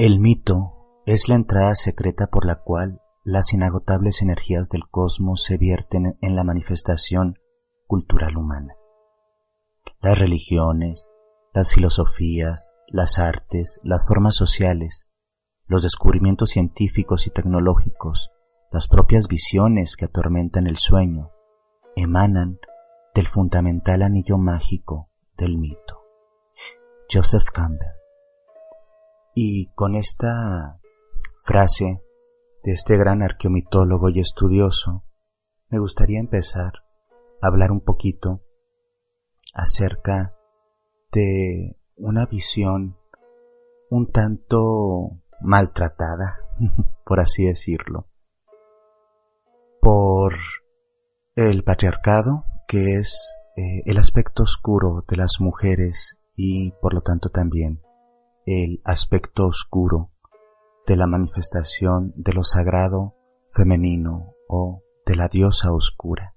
El mito es la entrada secreta por la cual las inagotables energías del cosmos se vierten en la manifestación cultural humana. Las religiones, las filosofías, las artes, las formas sociales, los descubrimientos científicos y tecnológicos, las propias visiones que atormentan el sueño, emanan del fundamental anillo mágico del mito. Joseph Campbell. Y con esta frase de este gran arqueomitólogo y estudioso, me gustaría empezar a hablar un poquito acerca de una visión un tanto maltratada, por así decirlo, por el patriarcado, que es el aspecto oscuro de las mujeres y por lo tanto también el aspecto oscuro de la manifestación de lo sagrado femenino o de la diosa oscura.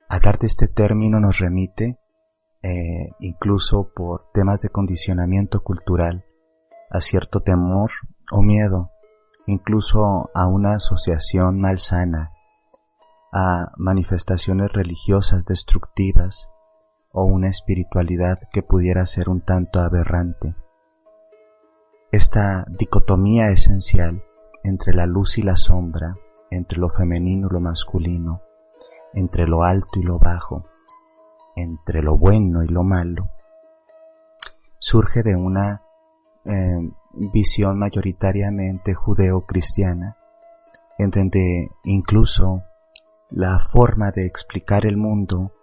Hablar de este término nos remite, incluso por temas de condicionamiento cultural, a cierto temor o miedo, incluso a una asociación malsana, a manifestaciones religiosas destructivas o una espiritualidad que pudiera ser un tanto aberrante. Esta dicotomía esencial entre la luz y la sombra, entre lo femenino y lo masculino, entre lo alto y lo bajo, entre lo bueno y lo malo, surge de una visión mayoritariamente judeo-cristiana, en donde incluso la forma de explicar el mundo,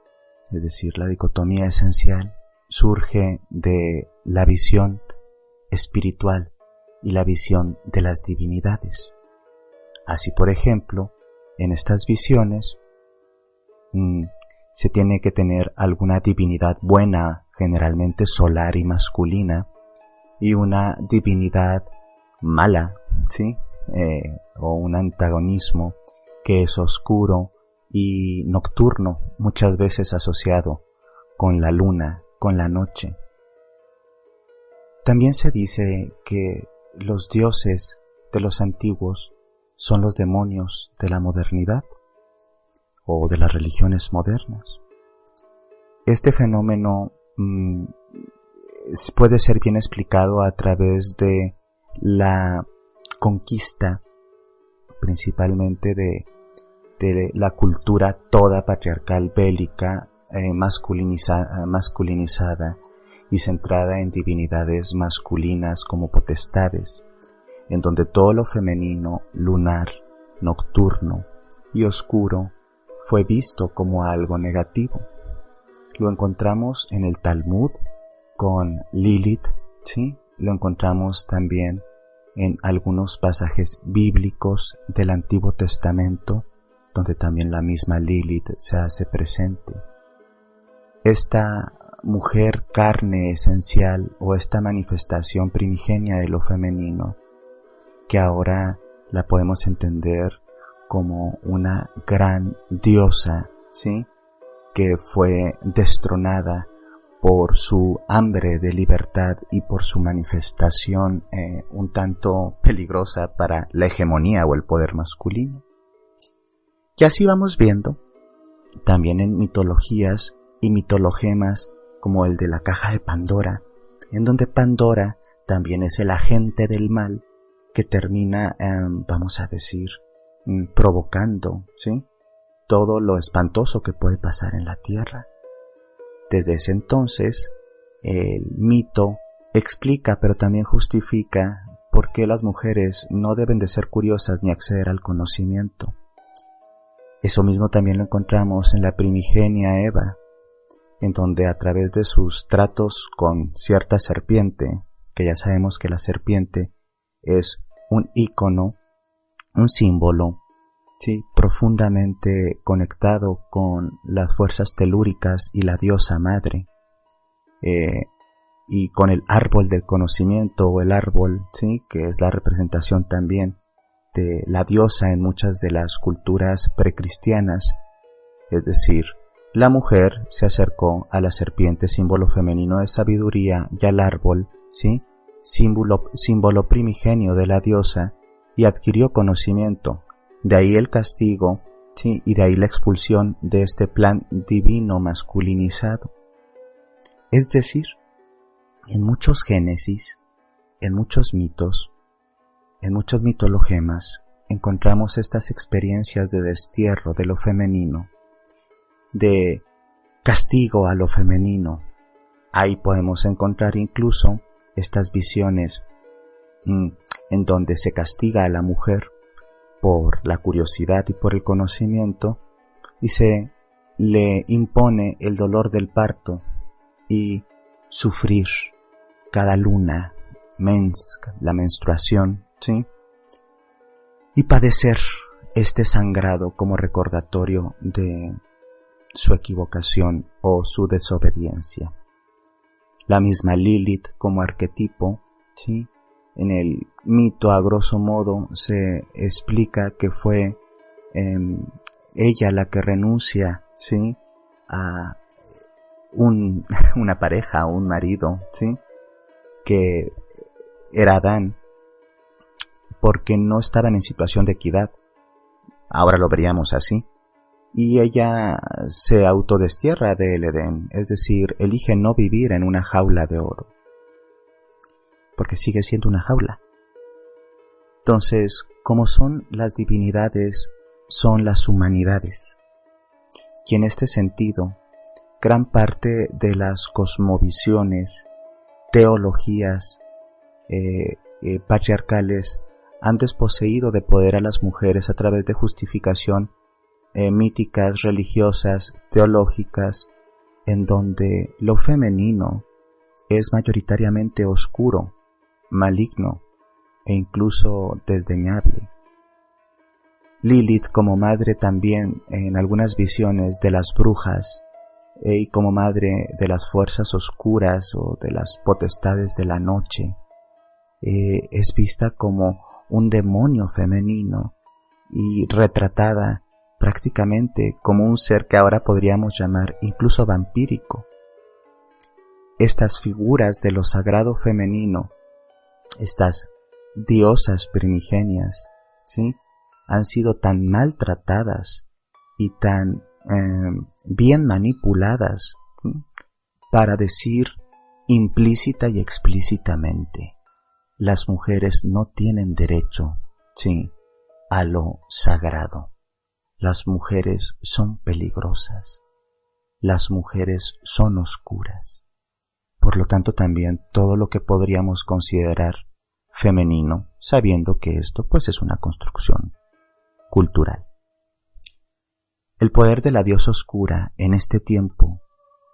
es decir, la dicotomía esencial, surge de la visión espiritual y la visión de las divinidades. Así, por ejemplo, en estas visiones se tiene que tener alguna divinidad buena, generalmente solar y masculina, y una divinidad mala, ¿sí? O un antagonismo que es oscuro y nocturno, muchas veces asociado con la luna, con la noche. También se dice que los dioses de los antiguos son los demonios de la modernidad o de las religiones modernas. Este fenómeno puede ser bien explicado a través de la conquista, principalmente de la cultura toda patriarcal bélica, masculinizada y centrada en divinidades masculinas como potestades, en donde todo lo femenino, lunar, nocturno y oscuro fue visto como algo negativo. Lo encontramos en el Talmud con Lilith, ¿sí? Lo encontramos también en algunos pasajes bíblicos del Antiguo Testamento, donde también la misma Lilith se hace presente. Esta mujer carne esencial o esta manifestación primigenia de lo femenino, que ahora la podemos entender como una gran diosa, ¿sí? Que fue destronada por su hambre de libertad y por su manifestación un tanto peligrosa para la hegemonía o el poder masculino. Y así vamos viendo también en mitologías y mitologemas como el de la caja de Pandora, en donde Pandora también es el agente del mal que termina, vamos a decir, provocando, ¿sí?, todo lo espantoso que puede pasar en la tierra. Desde ese entonces, el mito explica, pero también justifica por qué las mujeres no deben de ser curiosas ni acceder al conocimiento. Eso mismo también lo encontramos en la primigenia Eva, en donde a través de sus tratos con cierta serpiente, que ya sabemos que la serpiente es un ícono, un símbolo, sí, profundamente conectado con las fuerzas telúricas y la diosa madre, y con el árbol del conocimiento o el árbol, sí, que es la representación también de la diosa en muchas de las culturas precristianas. Es decir, la mujer se acercó a la serpiente, símbolo femenino de sabiduría, y al árbol, sí, símbolo primigenio de la diosa, y adquirió conocimiento. De ahí el castigo, ¿sí? Y de ahí la expulsión de este plan divino masculinizado. Es decir, en muchos génesis, en muchos mitos, en muchos mitologemas, encontramos estas experiencias de destierro de lo femenino, de castigo a lo femenino. Ahí podemos encontrar incluso estas visiones en donde se castiga a la mujer por la curiosidad y por el conocimiento, y se le impone el dolor del parto y sufrir cada luna, la menstruación, ¿sí? Y padecer este sangrado como recordatorio de su equivocación o su desobediencia. La misma Lilith como arquetipo, ¿sí? En el mito, a grosso modo, se explica que fue ella la que renuncia, ¿sí? A una pareja, a un marido, ¿sí? Que era Adán, porque no estaban en situación de equidad. Ahora lo veríamos así. Y ella se autodestierra del Edén, es decir, elige no vivir en una jaula de oro, porque sigue siendo una jaula. Entonces, como son las divinidades, son las humanidades. Y en este sentido, gran parte de las cosmovisiones, teologías patriarcales han desposeído de poder a las mujeres a través de justificación míticas, religiosas, teológicas, en donde lo femenino es mayoritariamente oscuro, maligno e incluso desdeñable. Lilith como madre también en algunas visiones de las brujas y como madre de las fuerzas oscuras o de las potestades de la noche, es vista como un demonio femenino y retratada prácticamente como un ser que ahora podríamos llamar incluso vampírico. Estas figuras de lo sagrado femenino, estas diosas primigenias, ¿sí? Han sido tan maltratadas y tan bien manipuladas, ¿sí? Para decir implícita y explícitamente: las mujeres no tienen derecho, ¿sí?, a lo sagrado. Las mujeres son peligrosas. Las mujeres son oscuras. Por lo tanto, también todo lo que podríamos considerar femenino, sabiendo que esto pues es una construcción cultural. El poder de la diosa oscura en este tiempo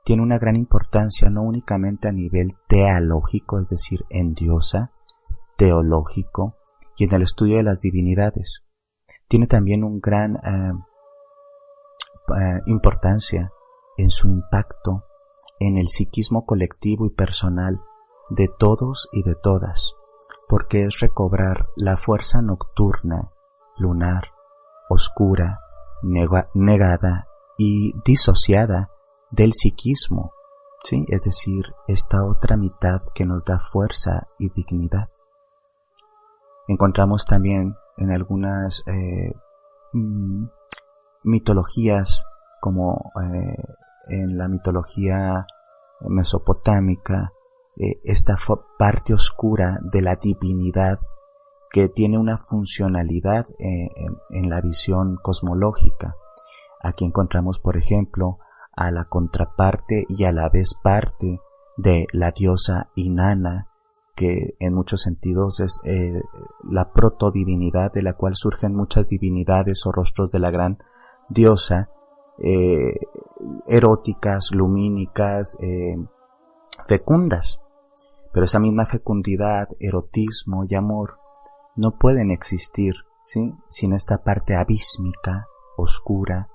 tiene una gran importancia no únicamente a nivel teológico, es decir, en diosa, teológico y en el estudio de las divinidades. Tiene también un gran importancia en su impacto en el psiquismo colectivo y personal de todos y de todas, porque es recobrar la fuerza nocturna, lunar, oscura, negada y disociada del psiquismo, ¿sí? Es decir, esta otra mitad que nos da fuerza y dignidad. Encontramos también en algunas mitologías, como en la mitología mesopotámica, esta parte oscura de la divinidad que tiene una funcionalidad en la visión cosmológica. Aquí encontramos, por ejemplo, a la contraparte y a la vez parte de la diosa Inanna, que en muchos sentidos es la protodivinidad de la cual surgen muchas divinidades o rostros de la gran diosa, eróticas, lumínicas, fecundas. Pero esa misma fecundidad, erotismo y amor no pueden existir, ¿sí?, sin esta parte abísmica, oscura,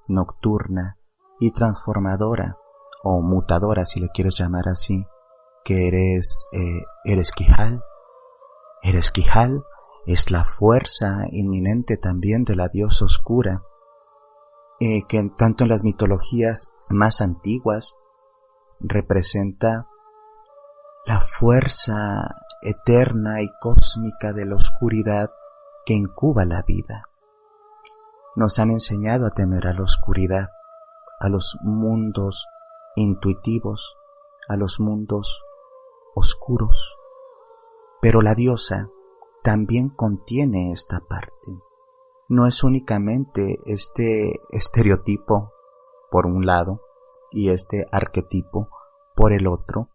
nocturna y transformadora o mutadora, si le quieres llamar así, que eres Quijal. Eres Quijal es la fuerza inminente también de la diosa oscura, que tanto en las mitologías más antiguas representa la fuerza eterna y cósmica de la oscuridad que incuba la vida. Nos han enseñado a temer a la oscuridad, a los mundos intuitivos, a los mundos oscuros. Pero la diosa también contiene esta parte. No es únicamente este estereotipo por un lado y este arquetipo por el otro,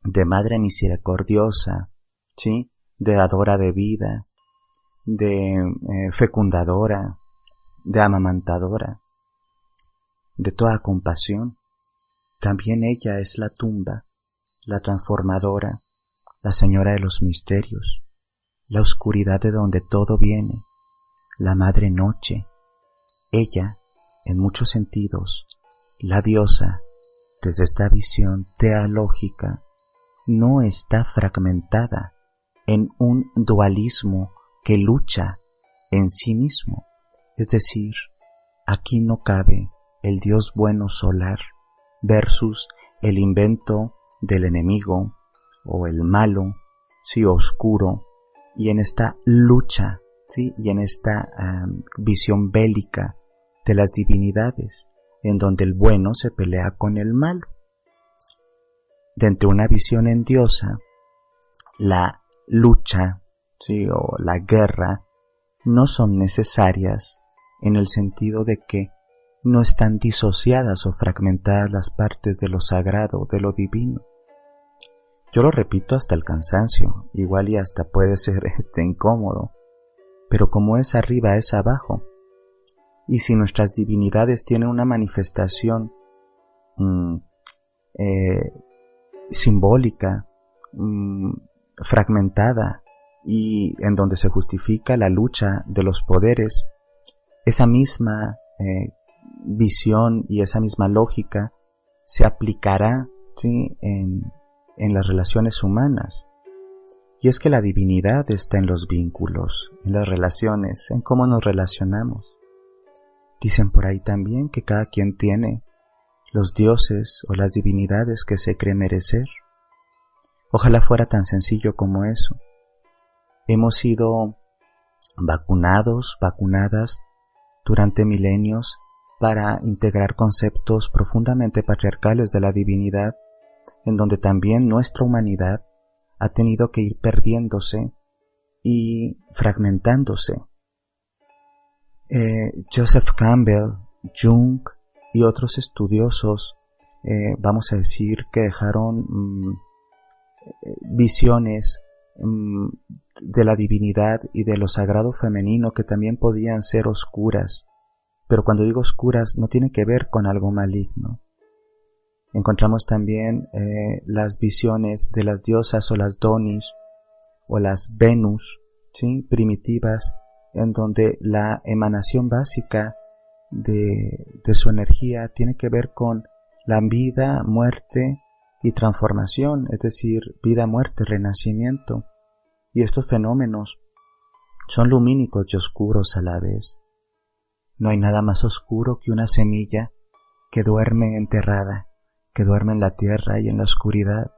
de madre misericordiosa, ¿sí? De dadora de vida, de fecundadora, de amamantadora, de toda compasión. También ella es la tumba, la transformadora, la señora de los misterios, la oscuridad de donde todo viene, la madre noche. Ella, en muchos sentidos, la diosa, desde esta visión teológica, no está fragmentada en un dualismo que lucha en sí mismo. Es decir, aquí no cabe el Dios bueno solar versus el invento del enemigo o el malo, sí, oscuro, y en esta lucha, sí, y en esta visión bélica de las divinidades, en donde el bueno se pelea con el malo. Dentro de una visión en diosa, la lucha, sí, o la guerra no son necesarias en el sentido de que no están disociadas o fragmentadas las partes de lo sagrado, de lo divino. Yo lo repito hasta el cansancio, igual y hasta puede ser incómodo, pero como es arriba es abajo. Y si nuestras divinidades tienen una manifestación simbólica, fragmentada, y en donde se justifica la lucha de los poderes, esa misma visión y esa misma lógica se aplicará, ¿sí?, en las relaciones humanas. Y es que la divinidad está en los vínculos, en las relaciones, en cómo nos relacionamos. Dicen por ahí también que cada quien tiene los dioses o las divinidades que se cree merecer. Ojalá fuera tan sencillo como eso. Hemos sido vacunados, vacunadas durante milenios para integrar conceptos profundamente patriarcales de la divinidad, en donde también nuestra humanidad ha tenido que ir perdiéndose y fragmentándose. Joseph Campbell, Jung y otros estudiosos, vamos a decir que dejaron visiones de la divinidad y de lo sagrado femenino que también podían ser oscuras, pero cuando digo oscuras no tiene que ver con algo maligno. Encontramos también las visiones de las diosas o las donis o las Venus, ¿sí?, primitivas, en donde la emanación básica de su energía tiene que ver con la vida, muerte y transformación, es decir, vida, muerte, renacimiento. Y estos fenómenos son lumínicos y oscuros a la vez. No hay nada más oscuro que una semilla que duerme enterrada, que duerme en la tierra y en la oscuridad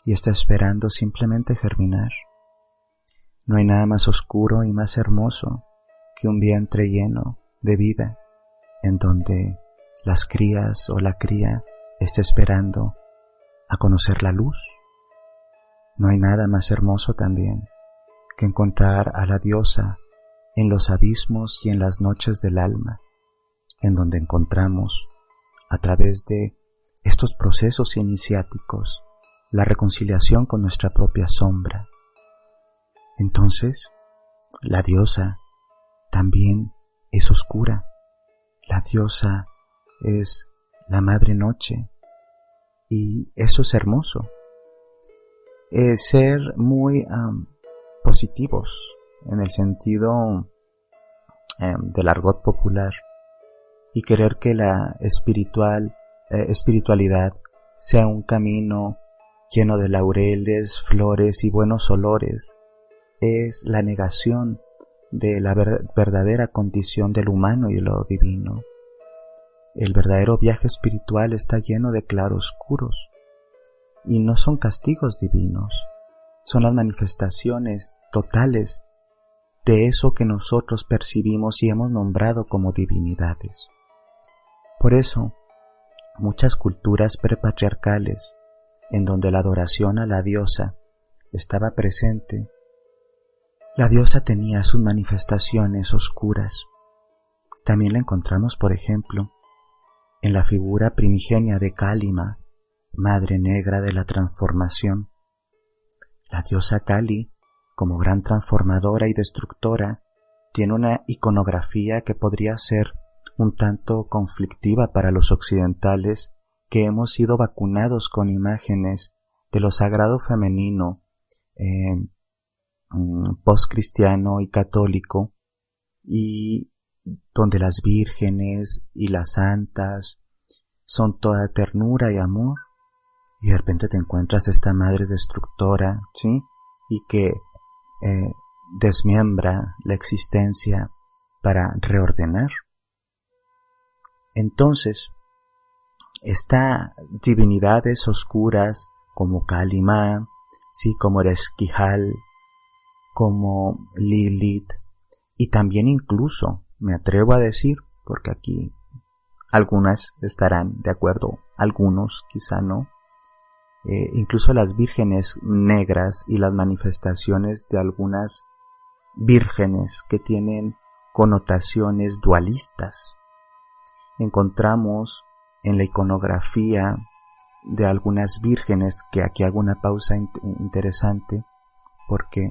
y está esperando simplemente germinar. No hay nada más oscuro y más hermoso que un vientre lleno de vida, en donde las crías o la cría está esperando a conocer la luz. No hay nada más hermoso también que encontrar a la diosa en los abismos y en las noches del alma, en donde encontramos, a través de estos procesos iniciáticos, la reconciliación con nuestra propia sombra. Entonces, la diosa también es oscura. La diosa es la madre noche. Y eso es hermoso. Ser muy positivos en el sentido del argot popular y querer que la espiritualidad sea un camino lleno de laureles, flores y buenos olores es la negación de la verdadera condición del humano y de lo divino. El verdadero viaje espiritual está lleno de claroscuros y no son castigos divinos, son las manifestaciones totales de eso que nosotros percibimos y hemos nombrado como divinidades. Por eso, muchas culturas prepatriarcales, en donde la adoración a la diosa estaba presente, la diosa tenía sus manifestaciones oscuras. También la encontramos, por ejemplo, en la figura primigenia de Kálima, Madre Negra de la Transformación. La diosa Kali, como gran transformadora y destructora, tiene una iconografía que podría ser un tanto conflictiva para los occidentales que hemos sido vacunados con imágenes de lo sagrado femenino postcristiano y católico, y donde las vírgenes y las santas son toda ternura y amor, y de repente te encuentras esta madre destructora, ¿sí? Y que desmiembra la existencia para reordenar. Entonces, estas divinidades oscuras como Kálima, sí, como Ereshkigal, como Lilith, y también incluso, me atrevo a decir, porque aquí algunas estarán de acuerdo, algunos quizá no, incluso las vírgenes negras y las manifestaciones de algunas vírgenes que tienen connotaciones dualistas. Encontramos en la iconografía de algunas vírgenes, que aquí hago una pausa interesante, porque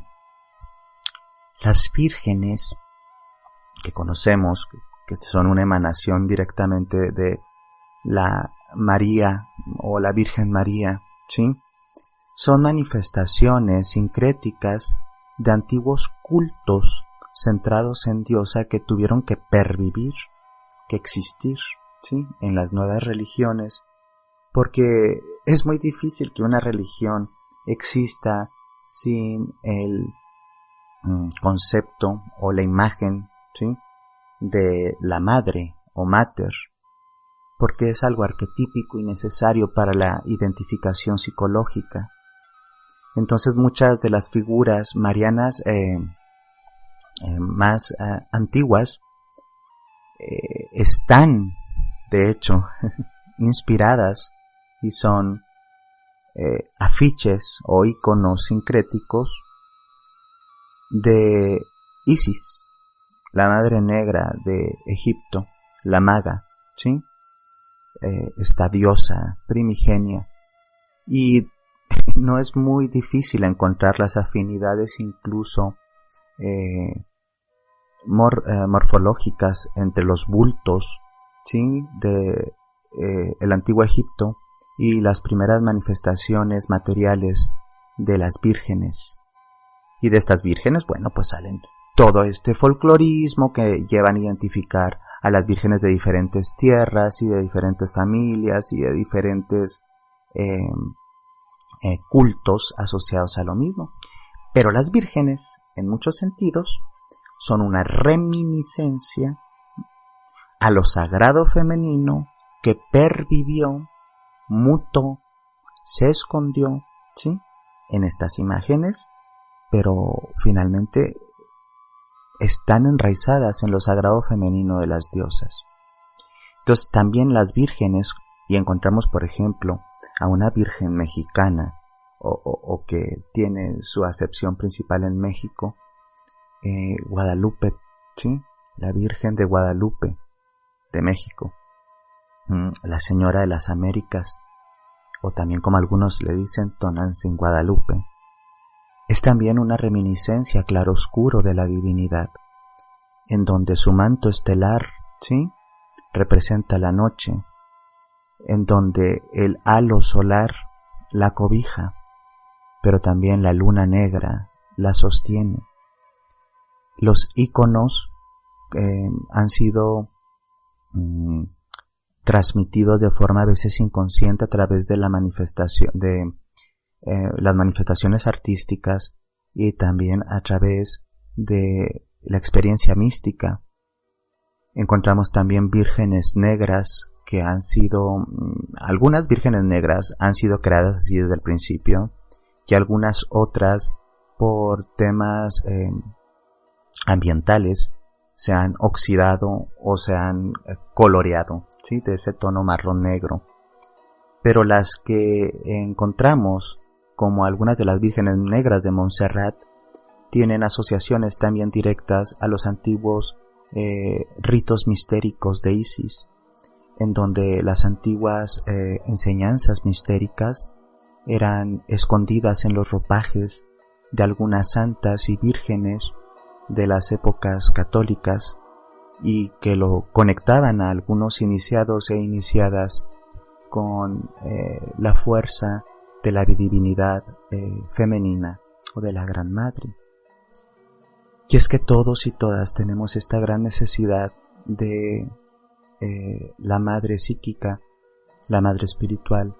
las vírgenes que conocemos, que son una emanación directamente de la María o la Virgen María, ¿sí? Son manifestaciones sincréticas de antiguos cultos centrados en diosa que tuvieron que pervivir, que existir, ¿sí? En las nuevas religiones, porque es muy difícil que una religión exista sin el concepto o la imagen, ¿sí? De la madre o mater, porque es algo arquetípico y necesario para la identificación psicológica. Entonces muchas de las figuras marianas más antiguas están, de hecho, inspiradas y son afiches o iconos sincréticos de Isis, la madre negra de Egipto, la maga, ¿sí? Esta diosa primigenia, y no es muy difícil encontrar las afinidades incluso morfológicas entre los bultos, ¿sí? De el antiguo Egipto y las primeras manifestaciones materiales de las vírgenes. Y de estas vírgenes, bueno, pues salen todo este folclorismo que llevan a identificar a las vírgenes de diferentes tierras y de diferentes familias y de diferentes cultos asociados a lo mismo. Pero las vírgenes, en muchos sentidos, son una reminiscencia a lo sagrado femenino que pervivió, mutó, se escondió, ¿sí? En estas imágenes, pero finalmente están enraizadas en lo sagrado femenino de las diosas. Entonces también las vírgenes, y encontramos por ejemplo a una virgen mexicana o que tiene su acepción principal en México, Guadalupe, ¿sí? La Virgen de Guadalupe de México, la Señora de las Américas, o también como algunos le dicen Tonantzin Guadalupe, es también una reminiscencia claroscuro de la divinidad, en donde su manto estelar, ¿sí? Representa la noche, en donde el halo solar la cobija, pero también la luna negra la sostiene. Los íconos han sido transmitidos de forma a veces inconsciente a través de la manifestación de las manifestaciones artísticas y también a través de la experiencia mística. Encontramos también vírgenes negras que han sido, algunas vírgenes negras han sido creadas así desde el principio, y algunas otras por temas ambientales se han oxidado o se han coloreado, ¿sí? De ese tono marrón negro. Pero las que encontramos, como algunas de las vírgenes negras de Montserrat, tienen asociaciones también directas a los antiguos ritos mistéricos de Isis, en donde las antiguas enseñanzas mistéricas eran escondidas en los ropajes de algunas santas y vírgenes de las épocas católicas y que lo conectaban a algunos iniciados e iniciadas con la fuerza de la divinidad femenina o de la Gran Madre. Y es que todos y todas tenemos esta gran necesidad de la madre psíquica, la madre espiritual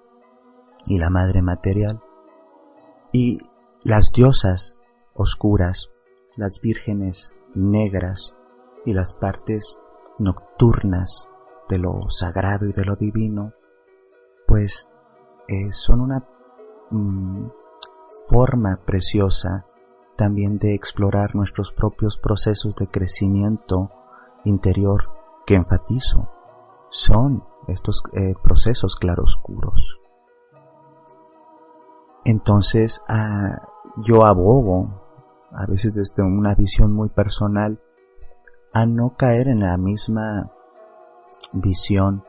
y la madre material. Y las diosas oscuras, las vírgenes negras y las partes nocturnas de lo sagrado y de lo divino, pues son una forma preciosa también de explorar nuestros propios procesos de crecimiento interior que enfatizo. Son estos procesos claroscuros. Entonces, yo abogo, a veces desde una visión muy personal, a no caer en la misma visión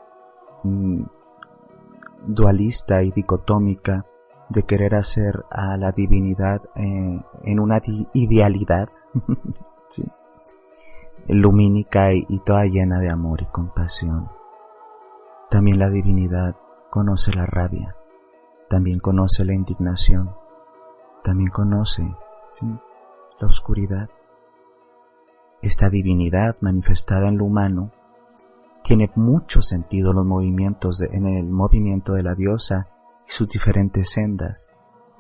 dualista y dicotómica de querer hacer a la divinidad en una idealidad ¿sí? lumínica y toda llena de amor y compasión. También la divinidad conoce la rabia, también conoce la indignación, también conoce ¿sí? la oscuridad. Esta divinidad manifestada en lo humano tiene mucho sentido en el movimiento de la diosa y sus diferentes sendas,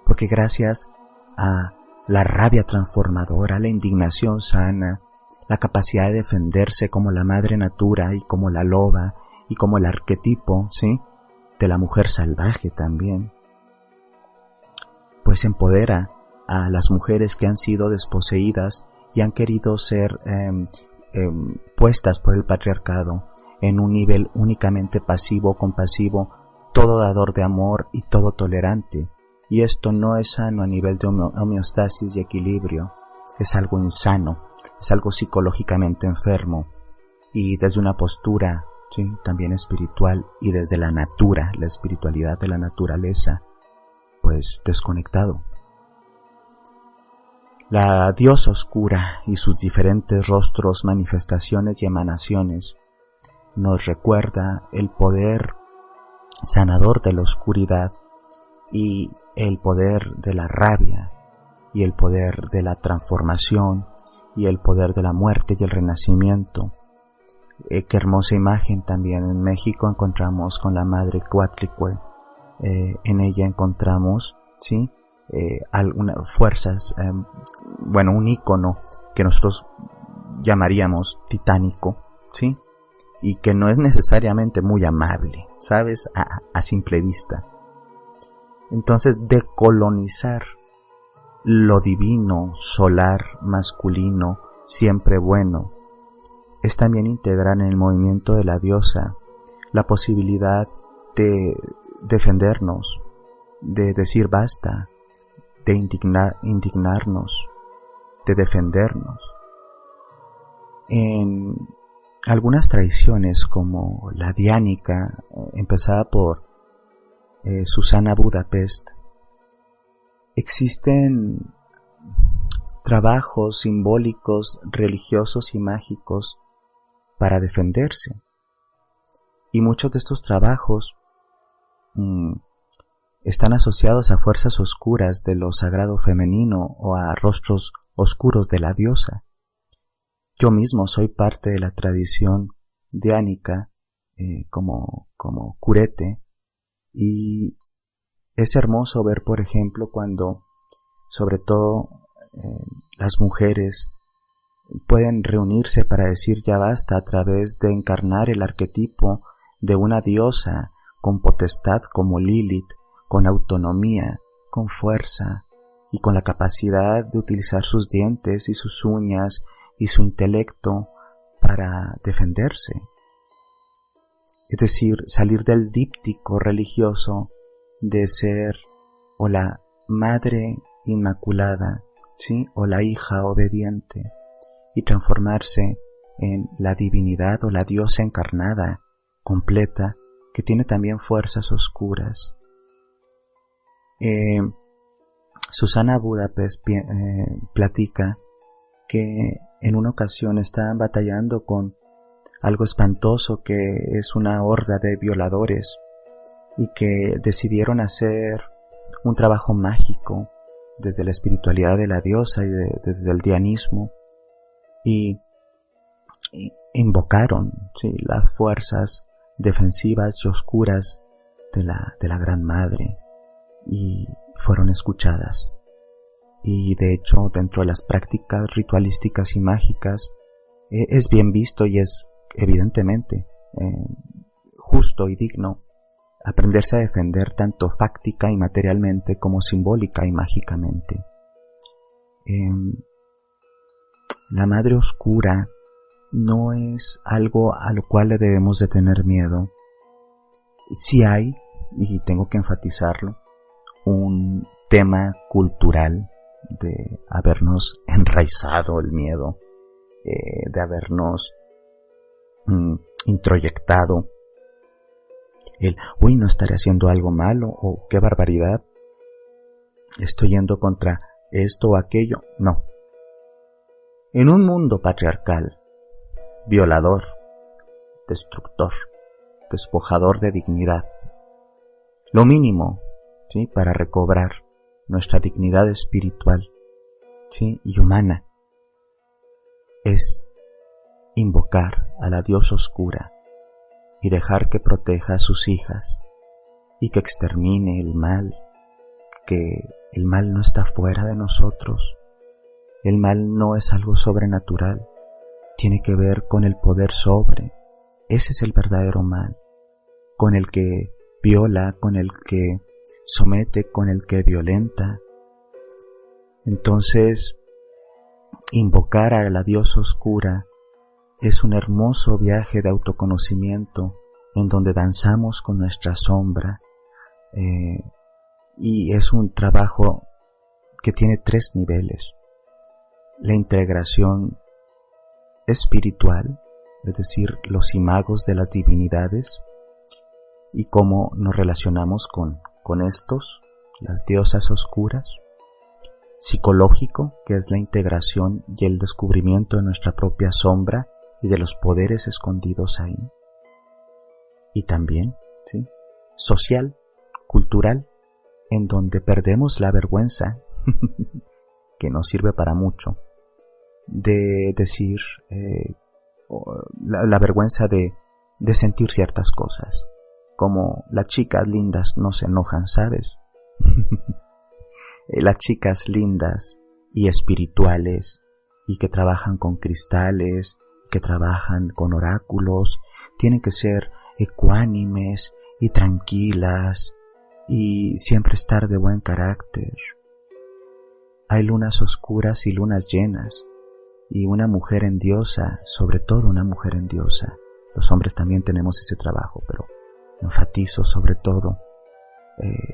porque gracias a la rabia transformadora, la indignación sana, la capacidad de defenderse como la madre natura y como la loba y como el arquetipo, ¿sí? de la mujer salvaje también, pues empodera a las mujeres que han sido desposeídas y han querido ser puestas por el patriarcado en un nivel únicamente pasivo, compasivo, todo dador de amor y todo tolerante. Y esto no es sano a nivel de homeostasis y equilibrio, es algo insano, es algo psicológicamente enfermo y desde una postura ¿sí? también espiritual y desde la espiritualidad de la naturaleza, pues desconectado. La diosa oscura y sus diferentes rostros, manifestaciones y emanaciones nos recuerda el poder sanador de la oscuridad y el poder de la rabia y el poder de la transformación y el poder de la muerte y el renacimiento. Qué hermosa imagen también en México encontramos con la Madre Coatlicue. En ella encontramos ¿sí? Algunas fuerzas, un ícono que nosotros llamaríamos titánico, ¿sí? Y que no es necesariamente muy amable, ¿sabes? A simple vista. Entonces, decolonizar lo divino, solar, masculino, siempre bueno, es también integrar en el movimiento de la diosa la posibilidad de defendernos, de decir basta, de indignarnos, de defendernos. En algunas tradiciones como la diánica, empezada por Susana Budapest, existen trabajos simbólicos, religiosos y mágicos para defenderse. Y muchos de estos trabajos están asociados a fuerzas oscuras de lo sagrado femenino o a rostros oscuros de la diosa. Yo mismo soy parte de la tradición diánica como curete, y es hermoso ver, por ejemplo, cuando sobre todo las mujeres pueden reunirse para decir ya basta a través de encarnar el arquetipo de una diosa con potestad como Lilith, con autonomía, con fuerza, y con la capacidad de utilizar sus dientes y sus uñas y su intelecto para defenderse. Es decir, salir del díptico religioso de ser o la madre inmaculada, ¿sí?, o la hija obediente, y transformarse en la divinidad o la diosa encarnada, completa, que tiene también fuerzas oscuras. Susana Budapest platica que en una ocasión estaban batallando con algo espantoso, que es una horda de violadores, y que decidieron hacer un trabajo mágico desde la espiritualidad de la diosa y desde el dianismo, y invocaron, ¿sí?, las fuerzas defensivas y oscuras de la Gran Madre, y fueron escuchadas. Y de hecho, dentro de las prácticas ritualísticas y mágicas, es bien visto y es evidentemente justo y digno aprenderse a defender tanto fáctica y materialmente como simbólica y mágicamente. La Madre Oscura no es algo a lo cual le debemos de tener miedo. Sí hay, y tengo que enfatizarlo, un tema cultural de habernos enraizado el miedo, de habernos introyectado no estaré haciendo algo malo, o qué barbaridad, estoy yendo contra esto o aquello. No. En un mundo patriarcal, violador, destructor, despojador de dignidad, lo mínimo, ¿sí?, para recobrar nuestra dignidad espiritual, ¿sí?, y humana, es invocar a la diosa oscura y dejar que proteja a sus hijas y que extermine el mal, que el mal no está fuera de nosotros. El mal no es algo sobrenatural, tiene que ver con el poder sobre. Ese es el verdadero mal, con el que viola, con el que somete, con el que violenta. Entonces, invocar a la diosa oscura es un hermoso viaje de autoconocimiento en donde danzamos con nuestra sombra, y es un trabajo que tiene 3 niveles. La integración espiritual, es decir, los imagos de las divinidades y cómo nos relacionamos con estos, las diosas oscuras. Psicológico, que es la integración y el descubrimiento de nuestra propia sombra y de los poderes escondidos ahí. Y también, ¿sí?, social, cultural, en donde perdemos la vergüenza, que no sirve para mucho, de decir, la vergüenza de sentir ciertas cosas, como las chicas lindas no se enojan, ¿sabes? Las chicas lindas y espirituales y que trabajan con cristales, que trabajan con oráculos, tienen que ser ecuánimes y tranquilas y siempre estar de buen carácter. Hay lunas oscuras y lunas llenas, y una mujer en diosa, sobre todo una mujer en diosa. Los hombres también tenemos ese trabajo, pero enfatizo sobre todo,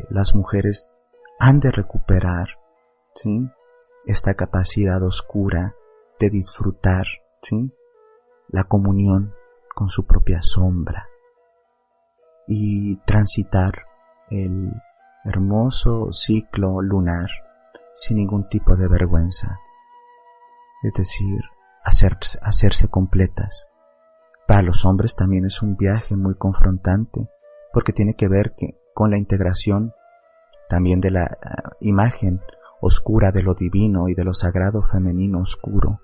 las mujeres han de recuperar, ¿sí?, esta capacidad oscura de disfrutar, ¿sí?, la comunión con su propia sombra y transitar el hermoso ciclo lunar sin ningún tipo de vergüenza, es decir, hacerse completas. Para los hombres también es un viaje muy confrontante, porque tiene que ver con la integración también de la imagen oscura de lo divino y de lo sagrado femenino oscuro,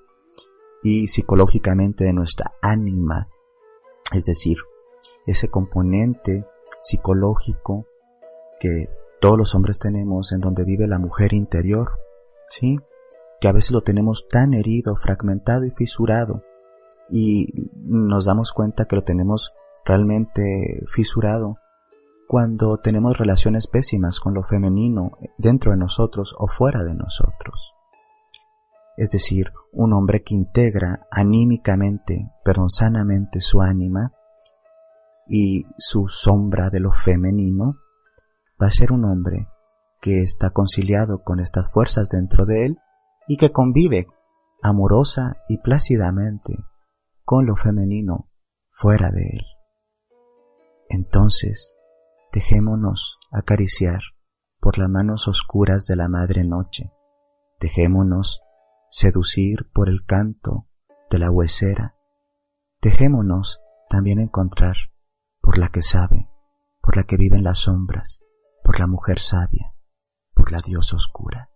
y psicológicamente de nuestra ánima, es decir, ese componente psicológico que todos los hombres tenemos, en donde vive la mujer interior, ¿sí?, que a veces lo tenemos tan herido, fragmentado y fisurado, y nos damos cuenta que lo tenemos realmente fisurado cuando tenemos relaciones pésimas con lo femenino dentro de nosotros o fuera de nosotros. Es decir, un hombre que integra anímicamente, pero sanamente su ánima y su sombra de lo femenino, va a ser un hombre que está conciliado con estas fuerzas dentro de él y que convive amorosa y plácidamente con lo femenino fuera de él. Entonces, dejémonos acariciar por las manos oscuras de la madre noche, dejémonos seducir por el canto de la huesera, dejémonos también encontrar por la que sabe, por la que vive en las sombras, por la mujer sabia, por la diosa oscura.